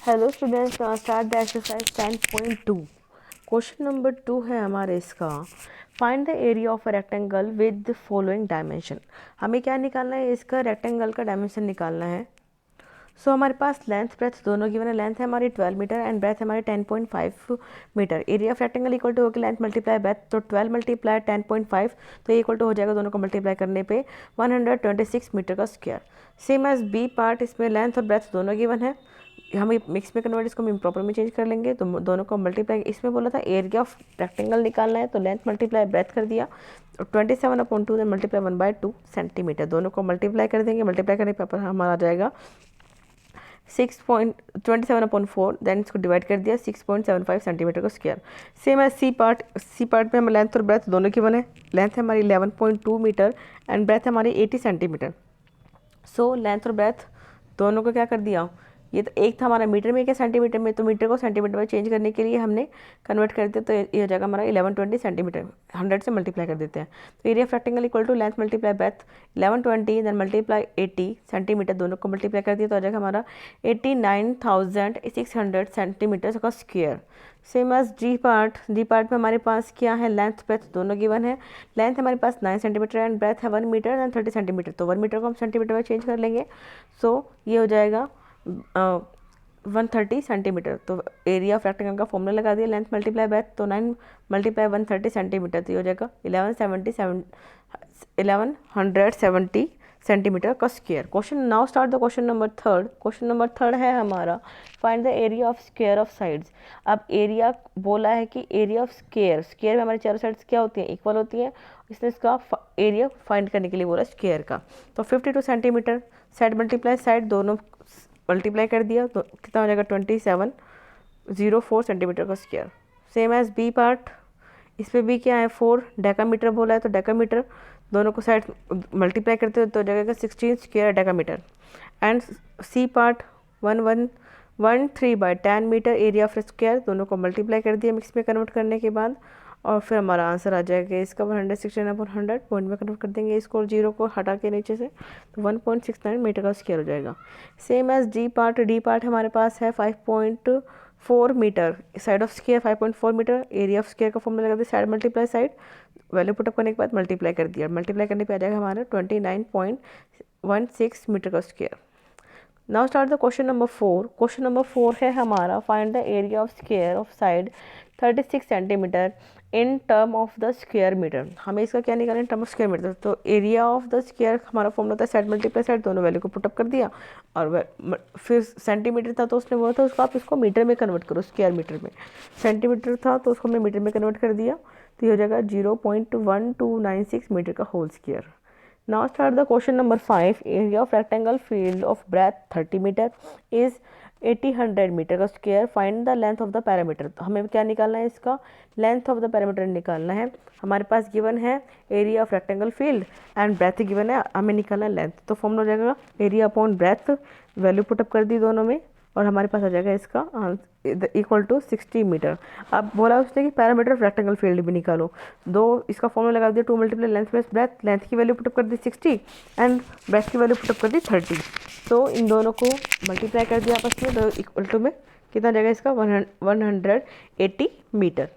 Hello students, start the exercise 10.2। Question number 2 है हमारे इसका। Find the area of a rectangle with the following dimension. हमें क्या निकालना है, इसका रेक्टेंगल का डायमेंशन निकालना है। सो हमारे पास लेंथ ब्रेथ दोनों गिवन है। लेंथ है हमारी 12 मीटर एंड ब्रेथ हमारी 10.5 metre. Area of rectangle equal to होगी लेंथ मल्टीप्लाई ब्रेथ, तो 12 मल्टीप्लाई 10.5, तो ये इक्वल टू हो जाएगा दोनों को मल्टीप्लाई करने पे 126 मीटर का square. Same as B part, इसमें लेंथ और ब्रेथ दोनों गिवन है। हम मिक्स में कन्वर्ट, इसको हम इम्प्रॉपर में चेंज कर लेंगे, तो दोनों को मल्टीप्लाई। इसमें बोला था एरिया ऑफ रेक्टेंगल निकालना है, तो लेंथ मल्टीप्लाई ब्रेथ कर दिया, 27/2 देन मल्टीप्लाई 1/2 सेंटीमीटर। दोनों को मल्टीप्लाई कर देंगे। मल्टीप्लाई करने पर हमारा आ जाएगा 6.27/4, देन इसको डिवाइड कर दिया 6.75 सेंटीमीटर का स्क्वायर। सेम है सी पार्ट। सी पार्ट में हमें लेंथ और ब्रेथ दोनों की बने। लेंथ है हमारी 11.2 मीटर एंड ब्रेथ हमारी 80 सेंटीमीटर। सो लेंथ और ब्रेथ दोनों को क्या कर दिया, ये तो एक था हमारा मीटर में, क्या सेंटीमीटर में, तो मीटर को सेंटीमीटर में चेंज करने के लिए हमने कन्वर्ट कर दिया, तो ये हो जाएगा हमारा 1120 सेंटीमीटर। 100 से मल्टीप्लाई कर देते हैं, तो area of rectangle equal to length multiply breadth 1120 then multiply 80 centimetre. दोनों को मल्टीप्लाई कर दिया तो आ जाएगा हमारा 89,600 सेंटीमीटर का square. Same as D part. D part में हमारे पास क्या है, लेंथ ब्रेथ दोनों गिवन है। लेंथ हमारे पास 9 सेंटीमीटर एंड ब्रेथ है 1 मीटर एंड 30 सेंटीमीटर, तो 1 मीटर को हम सेंटीमीटर में चेंज कर लेंगे। सो ये हो जाएगा 130 सेंटीमीटर। तो एरिया ऑफ रेक्टेंगल का फॉर्मूला लगा दिया, लेंथ मल्टीप्लाई ब्रेथ, तो 9 मल्टीप्लाई 130 सेंटीमीटर, तो ये हो जाएगा 1170 सेंटीमीटर का square. Question now start the question number third. Question number third है हमारा, find the area of square of sides. अब एरिया बोला है कि एरिया ऑफ स्क्वायर, स्क्वायर में हमारी चारों साइड्स क्या होती हैं, इक्वल होती हैं। इसने इसका एरिया फाइंड करने के लिए बोला स्क्वायर का, तो 52 सेंटीमीटर। साइड मल्टीप्लाई साइड, दोनों मल्टीप्लाई कर दिया तो कितना हो जाएगा 2704 सेंटीमीटर का square. Same as B part. इसमें भी क्या है 4 डेकामीटर बोला है, तो डेकामीटर दोनों को साइड मल्टीप्लाई करते हो तो हो जाएगा 16 square decametre. And C part 1113/10 metre area of square. दोनों को मल्टीप्लाई कर दिया मिक्स में कन्वर्ट करने के बाद, और फिर हमारा आंसर आ जाएगा इसका 116/100। पॉइंट में कन्वर्ट कर देंगे इसको, जीरो को हटा के नीचे से, तो 1.69 मीटर का स्क्वायर हो जाएगा। Same as D part. D part हमारे पास है 5.4 metre. Side of square 5.4 metre. Area of square का फॉर्मूला लगा दिया, side multiply side, value put up करने के बाद मल्टीप्लाई कर दिया। मल्टीप्लाई करने पे आ जाएगा हमारा 29.16 मीटर का square. Now start the question number 4। Question number 4 है हमारा, find the area of square of side 36 centimetre in term of the square metre. हमें इसका क्या निकालना है, टर्म ऑफ स्क्वायर मीटर। तो एरिया ऑफ द स्क्वायर हमारा फॉर्मूला होता है साइड मल्टीप्लाई साइड, दोनों वैल्यू को पुटअप कर दिया, और फिर सेंटीमीटर था तो उसने बोला था उसको आप इसको मीटर में कन्वर्ट करो, स्क्वायर मीटर में। सेंटीमीटर था तो उसको हमने मीटर में कन्वर्ट कर दिया, तो ये हो जाएगा 0.1296 मीटर का whole square. Now start the question number 5. Area of rectangle field of breadth 30 meter is 80/100 metre का square. Find the length of the parameter. हमें क्या निकालना है, इसका लेंथ ऑफ द पैरामीटर निकालना है। हमारे पास गिवन है area of rectangle field and breadth given है, हमें निकालना है लेंथ। तो फॉर्मूला हो जाएगा area upon breadth, value put up कर दी दोनों में, और हमारे पास आ जाएगा इसका इक्वल टू 60 मीटर। अब बोला उसने कि पैरामीटर ऑफ रेक्टेंगल फील्ड भी निकालो। दो इसका फॉर्मूला लगा दिया, 2 multiply length plus breadth. Length की वैल्यू पुटअप कर दी 60 एंड ब्रेथ की वैल्यू पुटअप कर दी 30। तो इन दोनों को मल्टीप्लाई कर दिया आपस में, तो इक्वल टू में कितना जाएगा इसका 180 metre.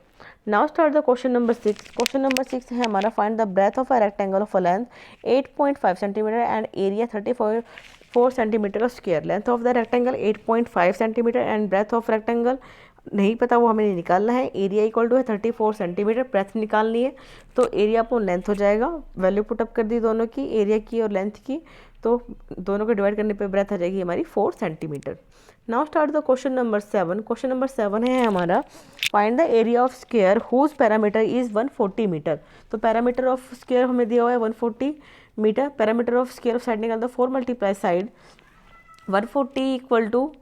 Now start the question number 6। Question number 6 है हमारा, find the breadth of a rectangle of a length 8.5 centimetre and area 34 centimetre का square. Length of the rectangle 8.5 centimetre and breadth of rectangle नहीं पता, वो हमें निकालना है। Area equal to है 34 सेंटीमीटर, ब्रेथ निकालनी है, तो एरिया अपॉन लेंथ हो जाएगा। वैल्यू पुटअप कर दी दोनों की, एरिया की और लेंथ की, तो दोनों को डिवाइड करने पे ब्रेथ आ जाएगी हमारी 4 centimetre. Now start the question number 7। Question number 7 है हमारा, find the area of square whose perimeter is 140 metre. तो पैरामीटर ऑफ स्क्वायर हमें दिया हुआ है 140 metre. Perimeter of square of side निकाल दो, 4 multiply side, 140 equal to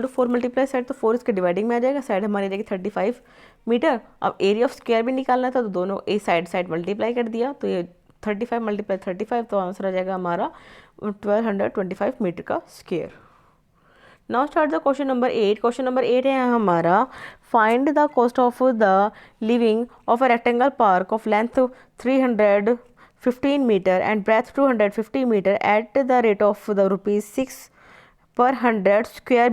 4 multiply side, तो 4 इसके डिवाइडिंग में आ जाएगा, साइड हमारी जाएगी 35 मीटर। अब एरिया ऑफ स्क्वायर भी निकालना था, तो दोनों ए साइड मल्टीप्लाई कर दिया, तो ये 35 मल्टीप्लाई 35, तो आंसर आ जाएगा हमारा 1225 मीटर का square. Now start the question number 8। Question number 8 है हमारा, find the cost of the levelling of a rectangle park of length 315 metre and breadth 250 metre at the rate of the ₹6 per 100 square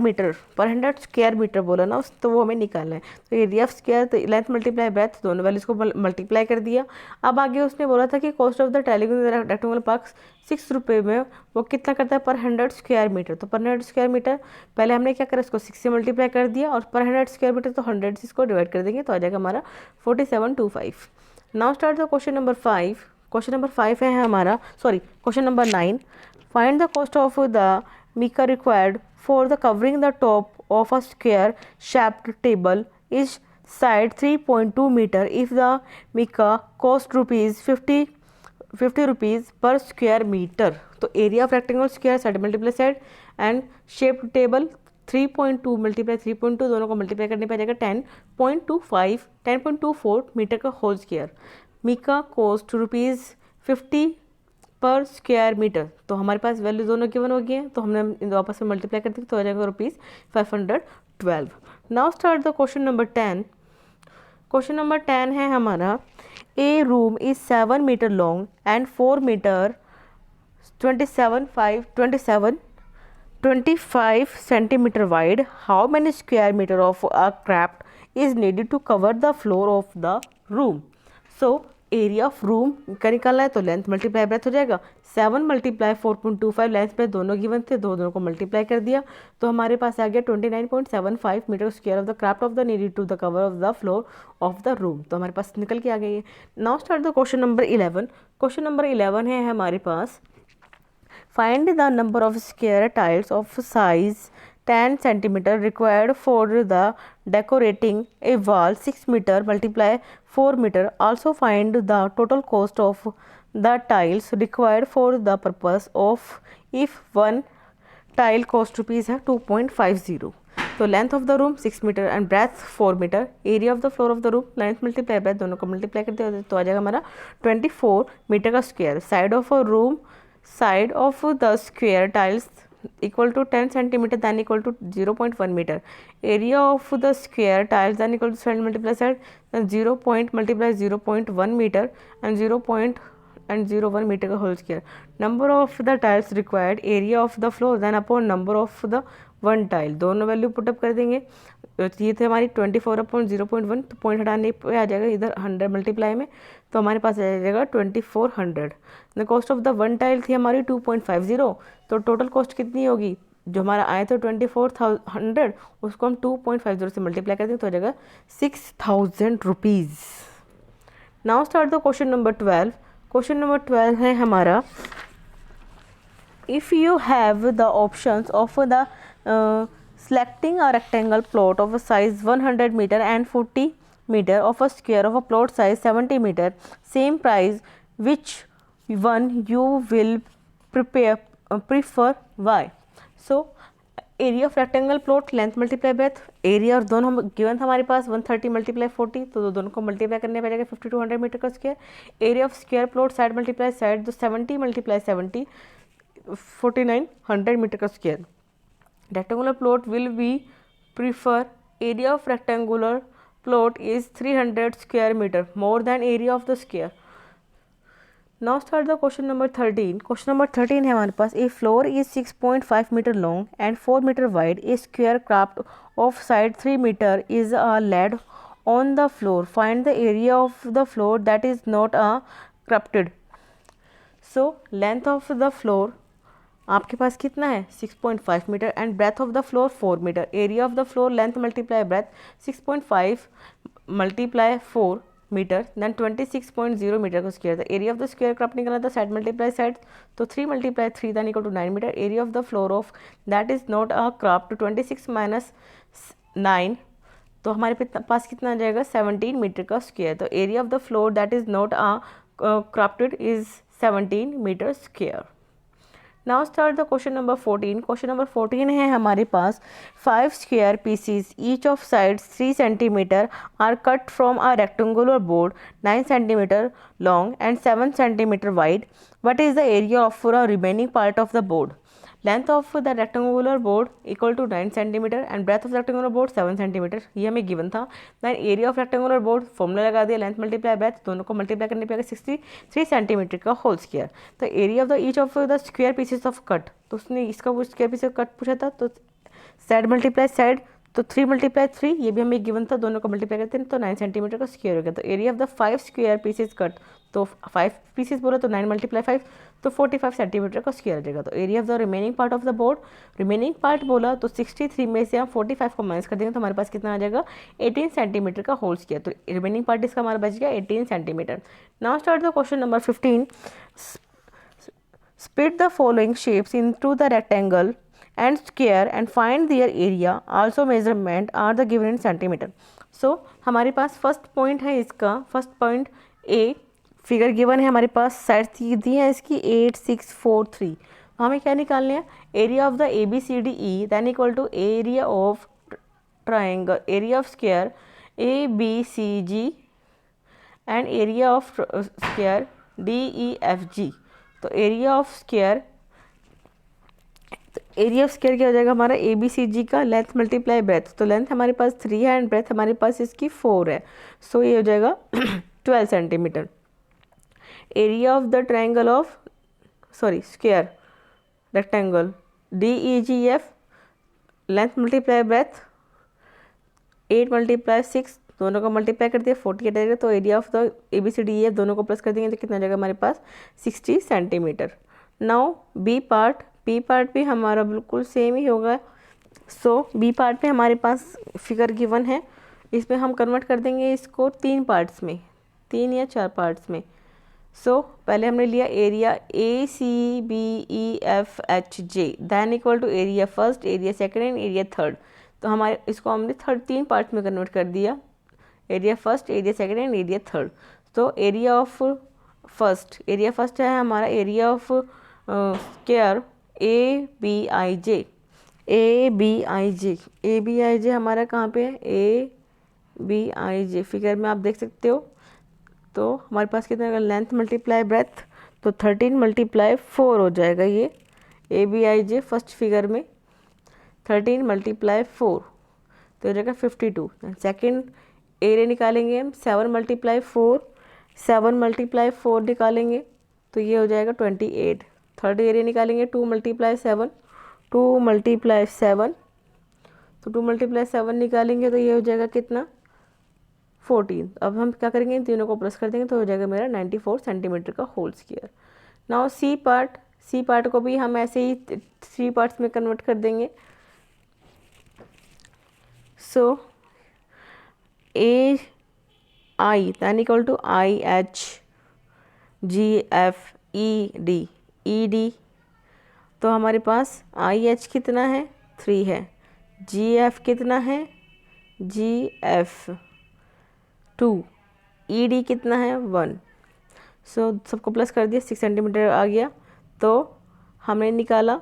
metre बोला ना उस, तो वो हमें निकालना है। तो एरिया ऑफ स्क्वायर, तो लेंथ मल्टीप्लाई ब्रेथ, दोनों वैल्यूज को मल्टीप्लाई कर दिया। अब आगे उसने बोला था कि cost of the rectangular park 6 रुपये में वो कितना करता है पर 100 स्क्वायर मीटर। तो पर 100 स्क्वायर मीटर पहले हमने क्या करा, इसको 6 से मल्टीप्लाई कर दिया, और पर 100 स्क्वायर मीटर तो 100 से इसको डिवाइड कर देंगे, तो आ जाएगा हमारा 4725। Now start the question number 5। Question number 5 है हमारा, sorry question number 9। Find the cost of the mica required for the covering the top of a square shaped table is side 3.2 meter if the mica cost ₹50 rupees per square meter। तो area of rectangle square side multiply side and shaped table 3.2 multiply 3.2 दोनों को multiply करने पर आ जाएगा 10.24 metre का whole square. Mika cost ₹50 पर square metre. तो हमारे पास वैल्यू दोनों गिवन हो गई है, तो हमने इन दो आपस में मल्टीप्लाई कर दी, तो हो जाएगा ₹512। Now start the question number 10। Question number 10 है हमारा, a room is 7 metre long and 4 metre 25 centimetre wide. How many square metre of a craft is needed to cover the floor of the room. So area of room का निकालना है, तो length multiply breath हो जाएगा। 7 multiply 4.25 length breadth दोनों given थे, दोनों को मल्टीप्लाई कर दिया, तो हमारे पास आ गया 29.75 metre square of the craft of the needed to the cover of the floor of the room. तो हमारे पास निकल के आ गई है। Now start the question number 11। Question number 11 है हमारे पास, find the number of square tiles of size 10 centimeter required for the decorating a wall 6 meter multiply 4 meter. Also find the total cost of the tiles required for the purpose of if one tile cost rupees है 2.50। तो length of the room 6 metre and breadth 4 metre, area of the floor of the room length multiply breadth दोनों को multiply करते हैं, तो आ जाएगा हमारा 24 metre का square. Side of a room, side of the square tiles equal to 10 centimeter then equal to 0.1 meter. Area of the square tiles then equal to side multiply side, then 0 point multiply 0.1 meter and 0.01 meter का whole square. Number of the tiles required, area of the floor then upon number of the one tile, दोनों value put up कर देंगे। ये थे हमारी 24/0.1, तो point हटाने पे आ जाएगा इधर 100 मल्टीप्लाई में, तो हमारे पास आ जाएगा 2400। The cost of the one tile थी हमारी 2.50, तो टोटल कॉस्ट कितनी होगी, जो हमारा आया था 2400, उसको हम 2.50 से मल्टीप्लाई कर देंगे, तो हो जाएगा 6000 rupees. Now start the question number 12। Question number 12 है हमारा, if you have the options of the selecting a rectangle plot of a size 100 meter and 40 meter of a square of a plot size 70 meter, same price, which one you will prefer, why? So area of rectangle plot length multiply breath, area और दोनों given था हमारे पास 130 multiply 40, तो दोनों को multiply करने पर जाएगा 50 to 100 मीटर का square. Area of square plot side multiply side, तो 70 मल्टीप्लाई 70 49 100 मीटर का square. Rectangular plot will be prefer, area of rectangular plot is 300 square meter more than area of the square. Now start the question number 13. Question number 13 है हमारे पास, a floor is 6.5 meter long and 4 meter wide. A square craft of side 3 meter is laid on the floor. Find the area of the floor that is not crafted. So length of the floor आपके पास कितना है 6.5 metre and breadth of the floor 4 metre. Area of the floor length multiply breadth 6.5 multiply 4 metre then 26.0 metre का square. The area of the square crop निकला था side multiply side, तो 3 multiply 3 then equal to 9 metre. Area of the floor of that is not a cropped 26 minus 9, तो हमारे पास कितना आ जाएगा 17 metre का square. तो area of the floor that is not a cropped is 17 metre square. Now start the question number 14। Question number 14 है हमारे पास, 5 square pieces each of sides 3 centimetre are cut from a rectangular board 9 centimetre long and 7 centimetre wide. What is the area of the remaining part of the board. Length of the rectangular board equal to 9 centimetre and breadth of rectangular board 7 centimetre, ये हमें given था। Then area of rectangular board formula लगा दिया, length multiply breadth, दोनों को multiply करने पे 63 centimetre का होल स्क्वायर। तो area of the each of the square pieces of cut, तो उसने इसका वो स्क्वायर पीस कट पूछा था, तो साइड मल्टीप्लाई साइड, तो 3 मल्टीप्लाई 3, ये भी हमें गिवन था, दोनों को मल्टीप्लाई करते हैं तो 9 सेंटीमीटर का स्क्वायर हो गया। तो area of the 5 square pieces cut, तो 5 पीसेस बोला तो 9 मल्टीप्लाई 5, तो 45 सेंटीमीटर का स्क्वायर हो जाएगा। तो area of the remaining part of the board, remaining part बोला तो 63 में से हम 45 को माइनस कर देंगे तो हमारे पास कितना आ जाएगा 18 सेंटीमीटर का होल स्क्वायर। तो रिमेनिंग पार्ट इसका हमारा बच गया 18 centimetre. Now start the question number 15। Split the following shapes into the rectangle and square and find their area. Also measurement are the given in centimeter. So हमारे पास first point है इसका, first point A, figure given है हमारे पास, side दी है इसकी 8 6 4 3। हमें क्या निकालने हैं, area of the A B C D E than equal to area of triangle, area of square A B C G and area of square D E F G. तो area of square, area of square क्या हो जाएगा हमारा A B C G का length multiply breadth, तो length हमारे पास 3 है एंड ब्रेथ हमारे पास इसकी 4 है, सो ये हो जाएगा 12 centimetre. Area of the triangle of square rectangle D E G F, length multiply breadth 8 multiply 6, दोनों को मल्टीप्लाई कर दिया 48 आएगा। तो area of the A B C D F दोनों को प्लस कर देंगे तो कितना जाएगा हमारे पास 60 centimetre. Now B part, B part भी हमारा बिल्कुल सेम ही होगा। सो बी पार्ट में हमारे पास फिगर गिवन है, इसमें हम कन्वर्ट कर देंगे इसको 3 पार्ट्स में, 3 या 4 पार्ट्स में। सो पहले हमने लिया area A C B E F H J then equal to area first, area second and area third. तो हमारे इसको हमने 3 पार्ट्स में कन्वर्ट कर दिया, area first, area second and area third. तो area of first, area first है हमारा area of square A B I J, A B I J, A B I J हमारा कहाँ पे है, ए बी आई जे फिगर में आप देख सकते हो। तो हमारे पास कितना होगा, लेंथ मल्टीप्लाई ब्रेथ, तो 13 मल्टीप्लाई 4 हो जाएगा ये A B I J first figure में, 13 मल्टीप्लाई 4 तो हो जाएगा 52। सेकेंड एरिया निकालेंगे हम 7 मल्टीप्लाई 4, 7 मल्टीप्लाई 4 निकालेंगे तो ये हो जाएगा 28। थर्ड एरिया निकालेंगे 2 मल्टीप्लाई 7, 2 मल्टीप्लाई 7, तो 2 मल्टीप्लाई 7 निकालेंगे तो ये हो जाएगा कितना 14। अब हम क्या करेंगे, इन तीनों को प्लस कर देंगे तो हो जाएगा मेरा 94 सेंटीमीटर का whole square. Now C part, C part को भी हम ऐसे ही 3 पार्ट्स में कन्वर्ट कर देंगे। So A I than equal to I H G F E D, E D, तो हमारे पास आई एच कितना है 3 है, जी एफ कितना है जी एफ 2, ई डी कितना है 1। सो सबको प्लस कर दिया 6 सेंटीमीटर आ गया। तो हमने निकाला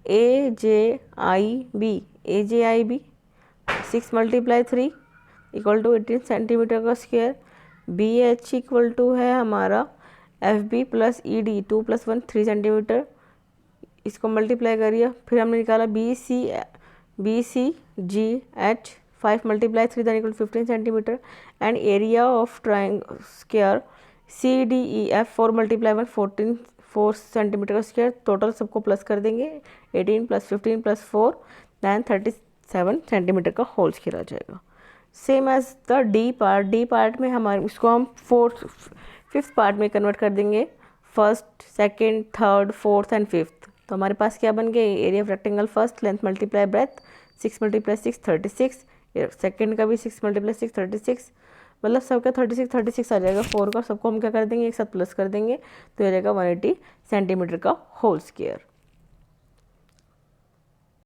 A J I B, A J I B 6 multiply 3 equal to 18 centimetre का square. B H equal to है हमारा F B plus E D 2 + 1 3 centimetre, इसको मल्टीप्लाई करिए। फिर हमने निकाला B C G H 5 multiply 3 then equal 15 centimetre and area of triangle square C D E F 4 multiply 1 4 centimetre का square. Total सबको plus कर देंगे 18 + 15 + 4 दैन 37 सेंटीमीटर का होल स्क्वायर आ जाएगा। Same as the D part, D part में हमारे इसको हम 5th पार्ट में कन्वर्ट कर देंगे, first second third fourth and fifth. तो हमारे पास क्या बन गए, area of rectangle first length multiply breath 6 multiply 6 36, second का भी 6 मल्टीप्लाई 6 36, मतलब सबका 36 आ जाएगा 4 का। सबको हम क्या कर देंगे एक साथ प्लस कर देंगे तो हो जाएगा 180 सेंटीमीटर का होल स्क्वायर।